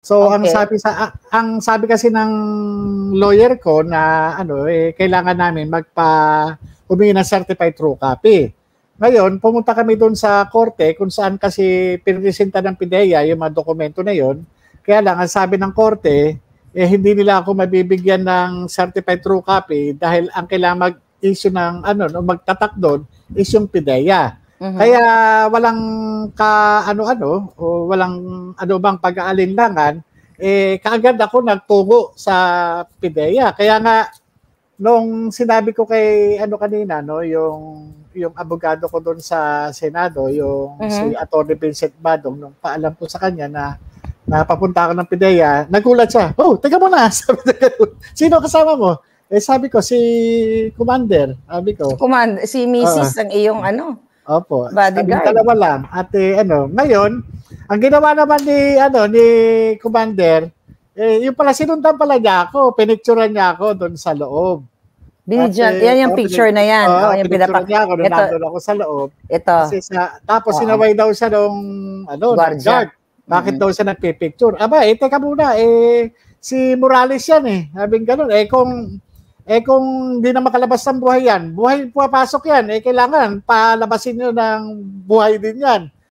So ang sabi kasi ng lawyer ko na kailangan namin humingi ng certified true copy. Ngayon, pumunta kami doon sa korte kung saan kasi pinresenta ng PIDEA yung mga dokumento na yon. Kaya lang, ang sabi ng korte, hindi nila ako mabibigyan ng certified true copy dahil ang kailangan mag-issue ng magtatak doon is yung PIDEA. Kaya walang walang bang pag-aalinlangan, kaagad ako nagtungo sa PIDEA. Kaya nga nung sinabi ko kay kanina yung abogado ko doon sa Senado, yung si Atty. Vincent Badong, nung paalam ko sa kanya na papunta ako ng PIDEA, nagulat siya. Oh, teka muna. Sabi ko, sino kasama mo? Sabi ko si Commander. Sabi ko. Si Mrs. ang iyong Opo. bodyguard. Dalawa lang. At ngayon, ang ginawa naman ni Commander, yung pala sinundan pala niya ako, pinicturean niya ako doon sa loob. Yan yung picture na yan. Yung pinicturean niya ako, nandun ako sa loob. Ito. Tapos sinaway daw siya ng guard. Bakit daw siya nagpipicture? Aba, teka muna, si Morales yan Sabing ganun, kung hindi na makalabas ng buhay yan, buhay papasok yan, kailangan palabasin nyo ng buhay din yan.